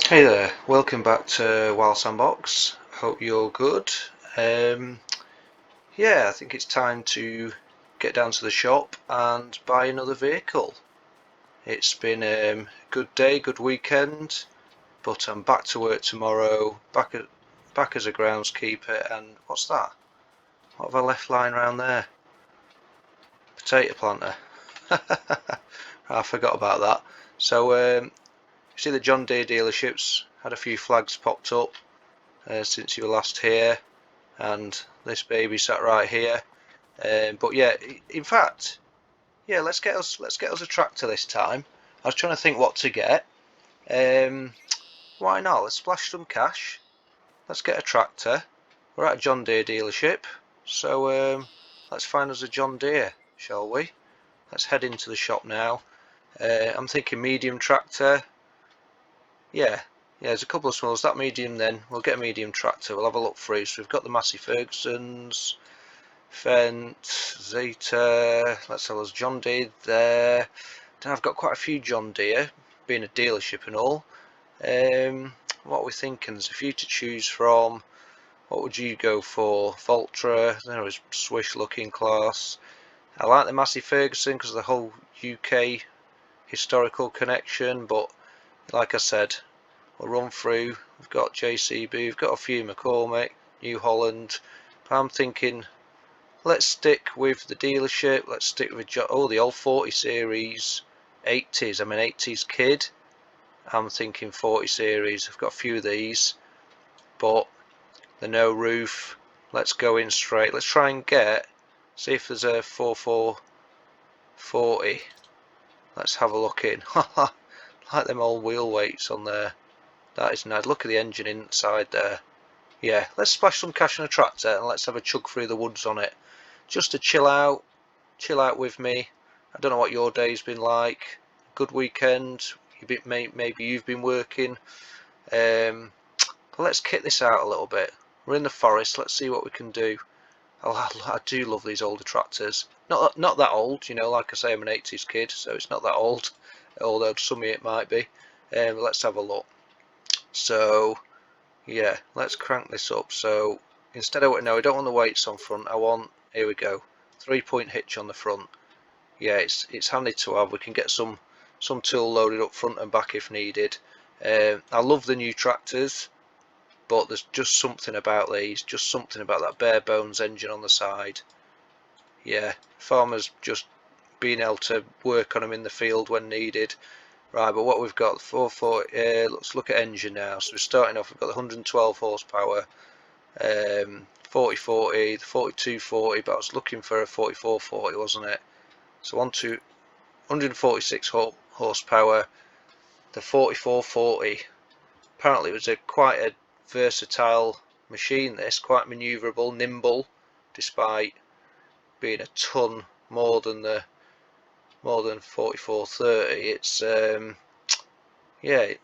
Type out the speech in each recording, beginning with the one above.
Hey there, welcome back to Sandbox. Hope you're good. Yeah, I think it's time to get down to the shop and buy another vehicle. It's been a good day, good weekend, but I'm back to work tomorrow, back as a groundskeeper. And what's that? What have I left lying around there? Potato planter. I forgot about that. So, you see the John Deere dealerships had a few flags popped up since you were last here, and this baby sat right here. But yeah, in fact, yeah, let's get us a tractor this time. I was trying to think what to get. Um, why not? Let's splash some cash. Let's get a tractor. We're at a John Deere dealership, so let's find us a John Deere, shall we? Let's head into the shop now. I'm thinking medium tractor. Yeah, there's a couple of smalls. That medium, then we'll get a medium tractor. We'll have a look through. So we've got the Massey Fergusons, Fent, Zeta. Let's have a John Deere there. I've got quite a few John Deere, being a dealership and all. What are we thinking? There's a few to choose from. What would you go for? Voltra. There was Swish looking class. I like the Massey Ferguson because of the whole UK historical connection, but like I said, we'll run through. We've got JCB, we've got a few McCormick, New Holland. But I'm thinking, let's stick with the dealership. Let's stick with the old 40 series, 80s. I'm an 80s kid. I'm thinking 40 series. I've got a few of these, but the no roof. Let's go in straight. Let's try and see if there's a 4440. Let's have a look in. Like them old wheel weights on there. That is nice. Look at the engine inside there. Yeah, let's splash some cash on a tractor and let's have a chug through the woods on it. Just to chill out with me. I don't know what your day's been like. Good weekend. Maybe you've been working. But let's kit this out a little bit. We're in the forest. Let's see what we can do. I do love these older tractors. Not that old, like I say, I'm an 80s kid, so it's not that old, although to some of it might be. But let's have a look. So yeah, let's crank this up. So instead of, no, I don't want the weights on front. Here we go, 3-point hitch on the front. Yeah, it's handy to have. We can get some tool loaded up front and back if needed. I love the new tractors, but there's just something about these, just something about that bare bones engine on the side. Yeah, farmers just being able to work on them in the field when needed. Right, but what we've got, 440, let's look at engine now. So we're starting off, we've got the 112 horsepower, 4040, the 4240, but I was looking for a 4440, wasn't it? So 146 horsepower, the 4440. Apparently it was quite a versatile machine, this, quite manoeuvrable, nimble, despite being a ton more than 4430. It's yeah,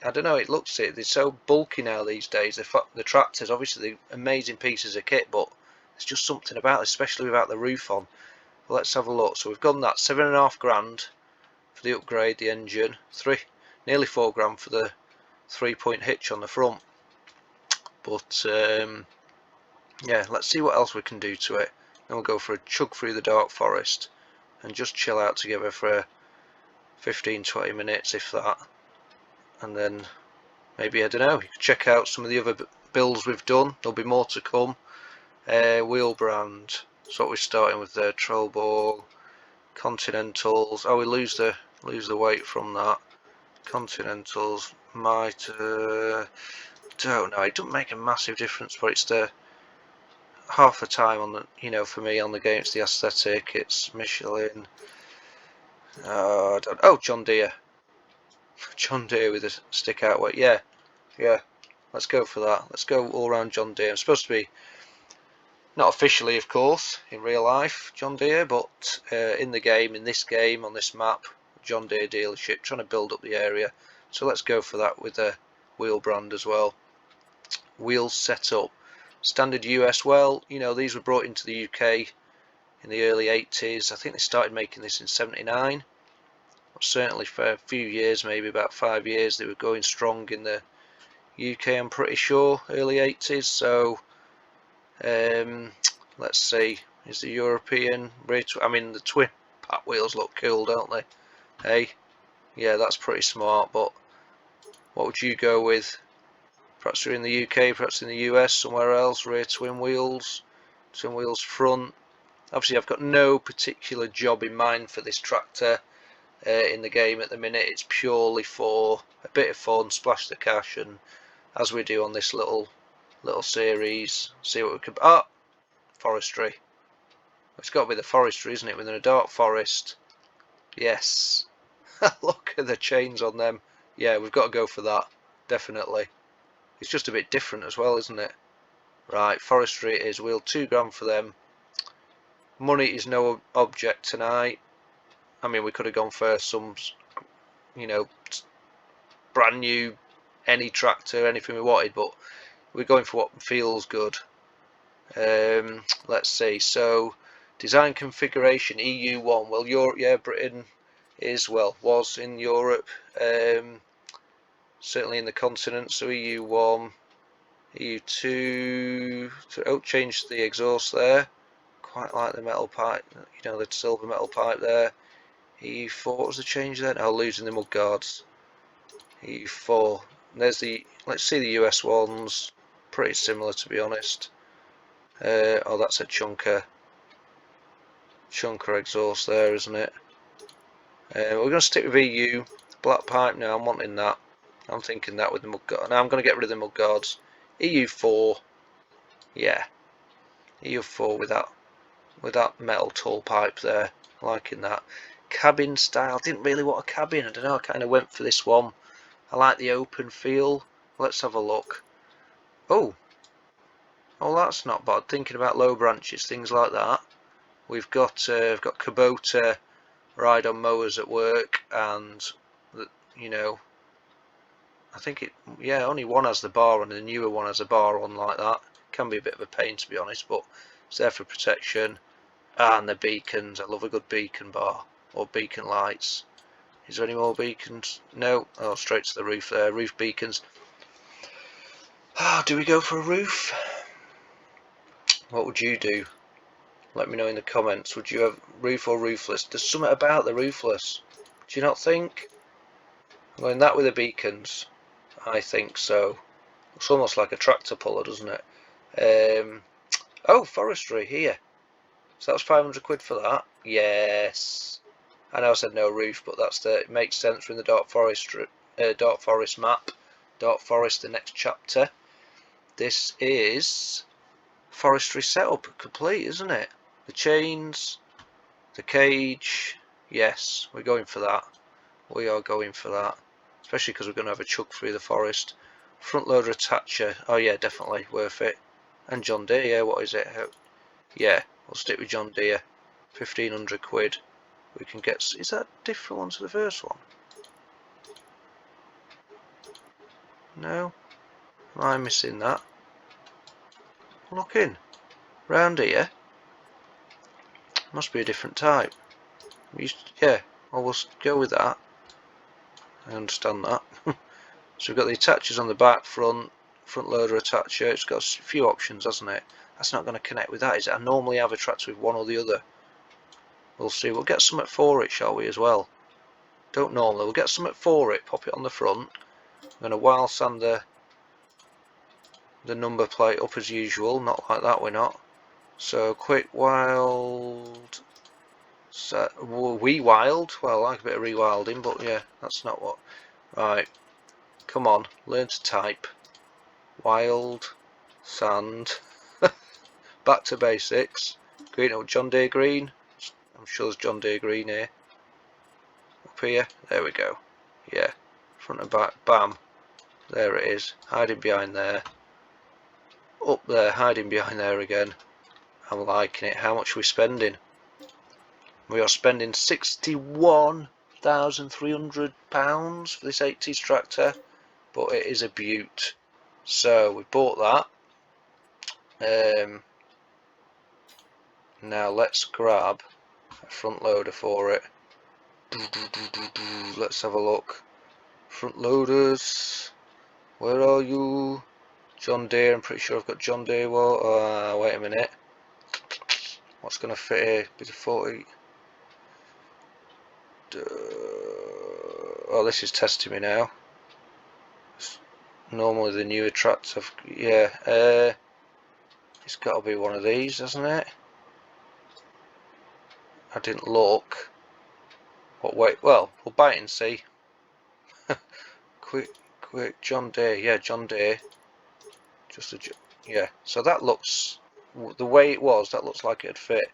I don't know, they're so bulky now these days. The tractors, obviously, they're amazing pieces of kit, but there's just something about it, especially without the roof on. But let's have a look. So we've gone that £7.5 grand for the upgrade, the engine, nearly £4 grand for the 3-point hitch on the front. But yeah, let's see what else we can do to it. Then we'll go for a chug through the dark forest and just chill out together for 15-20 minutes, if that. And then maybe, I don't know, you can check out some of the other builds we've done. There'll be more to come. Wheel brand. So what we're starting with there: Trollball, Continentals. Oh, we lose the weight from that. Continentals might don't know. It doesn't make a massive difference, but it's the half the time on the for me on the game. It's the aesthetic. It's Michelin. Oh, John Deere. John Deere with a stick out weight. Yeah, let's go for that. Let's go all around John Deere. I'm supposed to be, not officially of course in real life, John Deere, but in the game, in this game, on this map, John Deere dealership, trying to build up the area. So let's go for that with the wheel brand as well. Wheels setup, standard US. Well, these were brought into the UK in the early 80s. I think they started making this in 79. certainly for a few years, maybe about 5 years, they were going strong in the UK, I'm pretty sure, early 80s. So let's see, is the European I mean, the twin pack wheels look cool, don't they? Hey, yeah, that's pretty smart. But what would you go with? Perhaps you're in the UK, perhaps in the US, somewhere else. Rear twin wheels front. Obviously, I've got no particular job in mind for this tractor in the game at the minute. It's purely for a bit of fun, splash the cash, and as we do on this little series, see what we could. Ah, forestry. It's got to be the forestry, isn't it? Within a dark forest. Yes. Look at the chains on them. Yeah, we've got to go for that. Definitely. It's just a bit different as well, isn't it? Right, forestry it is. We'll £2 for them. Money is no object tonight. I mean, we could have gone for some, you know, brand new, any tractor, anything we wanted, but we're going for what feels good. Let's see. So, design configuration EU1. Well, Europe, yeah, Britain is, well, was in Europe. Certainly in the continent. So EU1, EU2. Oh, changed the exhaust there. Quite like the metal pipe. You know, the silver metal pipe there. EU4. What was the change there? Oh, losing the mudguards. EU4. There's the. Let's see the US ones. Pretty similar, to be honest. Oh, that's a chunker exhaust there, isn't it? We're going to stick with EU. Black pipe now, I'm wanting that. I'm thinking that with the mudguard. Now I'm going to get rid of the mudguards. EU4. Yeah. EU4 with that metal tall pipe there. Liking that. Cabin style. Didn't really want a cabin. I don't know, I kind of went for this one. I like the open feel. Let's have a look. Oh, that's not bad. Thinking about low branches, things like that. We've got Kubota ride on mowers at work, and you know, I think only one has the bar on, and the newer one has a bar on like that. Can be a bit of a pain, to be honest, but it's there for protection. And the beacons. I love a good beacon bar or beacon lights. Is there any more beacons? No. Oh, straight to the roof there. Roof beacons. Do we go for a roof? What would you do? Let me know in the comments. Would you have roof or roofless? There's something about the roofless. Do you not think? I'm going that with the beacons. I think so. It's almost like a tractor puller, doesn't it? Oh, forestry here. So that was 500 quid for that. Yes. I know I said no roof, but it makes sense. We're in the dark forest map. Dark forest, the next chapter. This is forestry setup complete, isn't it? The chains, the cage. Yes, we're going for that. We are going for that, especially because we're going to have a chuck through the forest. Front loader attacher. Oh yeah, definitely worth it. And John Deere. Yeah, what is it? Yeah, we'll stick with John Deere. 1500 quid. We can get. Is that a different one to the first one? No. Am I missing that? Look in. Round here. Must be a different type. Yeah. Well, we'll go with that. I understand that. So we've got the attachers on the back, front loader attacher. It's got a few options, hasn't it? That's not going to connect with that, is it? I normally have a tractor with one or the other. We'll see. We'll get something for it, shall we, as well? Don't normally. We'll get something for it. Pop it on the front. I'm going to wild sand the number plate up as usual. Not like that, we're not. So quick wild. So wild. Well, I like a bit of rewilding, but yeah, that's not what. Right. Come on, learn to type. Wild sand. Back to basics. Green. Oh, John Deere green. I'm sure there's John Deere green here. Up here. There we go. Yeah. Front and back. Bam. There it is. Hiding behind there. Up there. Hiding behind there again. I'm liking it. How much are we spending? We are spending £61,300 for this 80s tractor, but it is a beaut. So we bought that. Now let's grab a front loader for it. Let's have a look. Front loaders, where are you? John Deere, I'm pretty sure I've got John Deere. Wait a minute. What's going to fit here? Bit of 40. Oh, this is testing me now. Normally the newer tracks have, yeah, it's got to be one of these, hasn't it? I didn't look. What, wait, well, we'll buy it and see. quick, John Deere, yeah, John Deere. Yeah, so that looks, the way it was, that looks like it'd fit.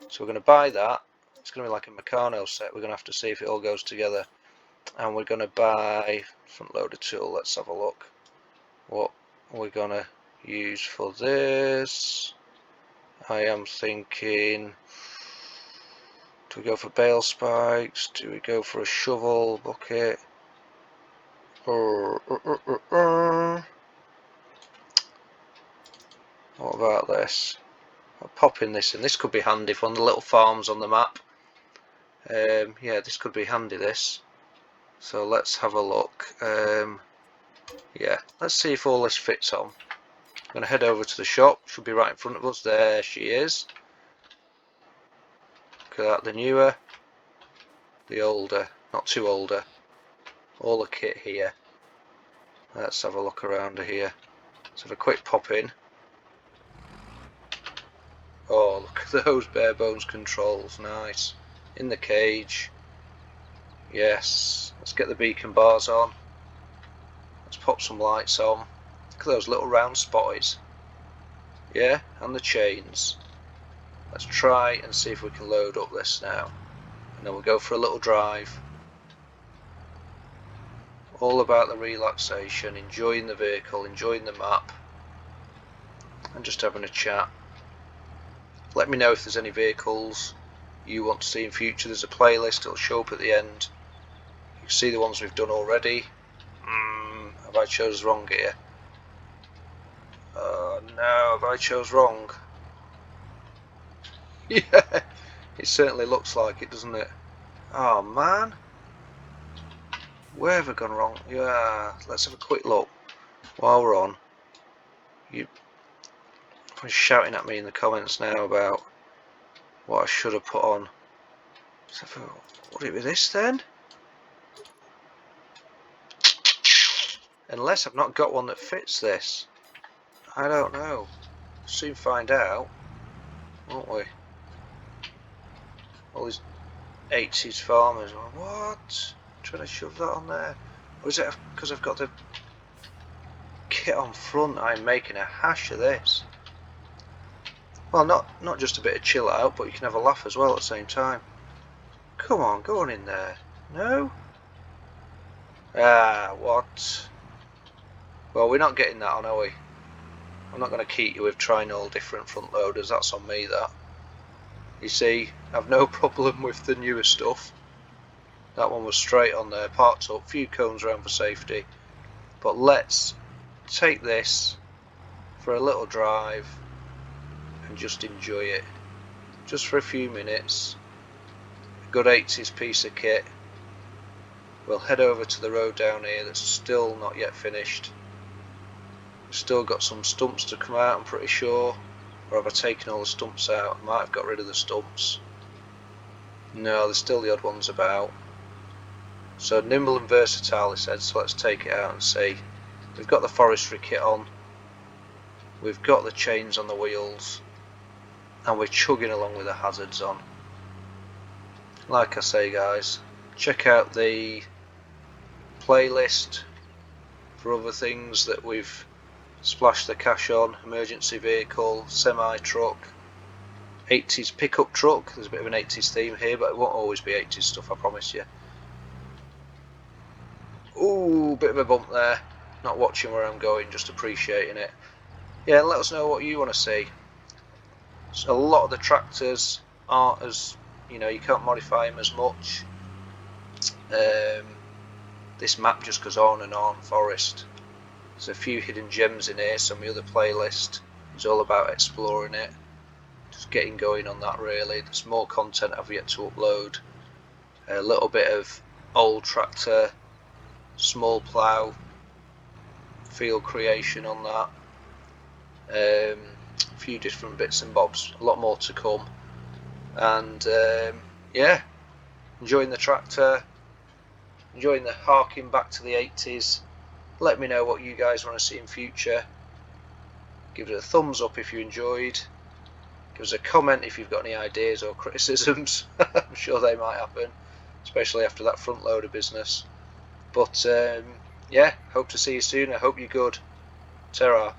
So we're going to buy that. It's going to be like a Meccano set. We're going to have to see if it all goes together. And we're going to buy front loader tool. Let's have a look. What we're going to use for this. I am thinking, do we go for bale spikes? Do we go for a shovel bucket? What about this? I'll pop in this, and this could be handy for the little farms on the map. Yeah, this could be handy, this. So let's have a look. Yeah, let's see if all this fits on. I'm going to head over to the shop. Should be right in front of us. There she is. Look at that, the newer, the older, not too older. All the kit here. Let's have a look around here. Let's have a quick pop in. Oh, look at those bare bones controls. Nice. In the cage. Yes. Let's get the beacon bars on. Let's pop some lights on. Look at those little round spotties. Yeah, and the chains. Let's try and see if we can load up this now. And then we'll go for a little drive. All about the relaxation, enjoying the vehicle, enjoying the map, and just having a chat. Let me know if there's any vehicles you want to see in future. There's a playlist, it'll show up at the end. You can see the ones we've done already. Have I chose wrong here? No, have I chose wrong? Yeah, it certainly looks like it, doesn't it? Oh man, where have I gone wrong? Yeah, let's have a quick look while we're on. You're shouting at me in the comments now about what I should have put on. Would it be this then? Unless I've not got one that fits this. I don't know. Soon find out, won't we? All these 80s farmers. What? Trying to shove that on there? Or is it because I've got the kit on front? I'm making a hash of this. Well, not just a bit of chill out, but you can have a laugh as well at the same time. Come on, go on in there. No? Ah, what? Well, we're not getting that on, are we? I'm not going to keep you with trying all different front loaders. That's on me, that. You see, I've no problem with the newer stuff. That one was straight on there, parked up, few cones around for safety. But let's take this for a little drive and just enjoy it. Just for a few minutes. A good 80s piece of kit. We'll head over to the road down here that's still not yet finished. We've still got some stumps to come out, I'm pretty sure. Or have I taken all the stumps out? I might have got rid of the stumps. No, there's still the odd ones about. So nimble and versatile, it said, so let's take it out and see. We've got the forestry kit on. We've got the chains on the wheels. And we're chugging along with the hazards on. Like I say, guys, check out the playlist for other things that we've splashed the cash on. Emergency vehicle, semi-truck, 80s pickup truck. There's a bit of an 80s theme here, but it won't always be 80s stuff, I promise you. Ooh, bit of a bump there. Not watching where I'm going, just appreciating it. Yeah, let us know what you want to see. So a lot of the tractors aren't as, you can't modify them as much. This map just goes on and on, forest. There's a few hidden gems in here, so my other playlist is all about exploring it. Just getting going on that really. There's more content I've yet to upload. a little bit of old tractor, small plough, field creation on that, a few different bits and bobs, a lot more to come. And yeah, enjoying the tractor, enjoying the harking back to the 80s. Let me know what you guys want to see in future. Give it a thumbs up if you enjoyed. Give us a comment if you've got any ideas or criticisms. I'm sure they might happen, especially after that front loader business. But yeah, hope to see you soon. I hope you're good. Ta-ra.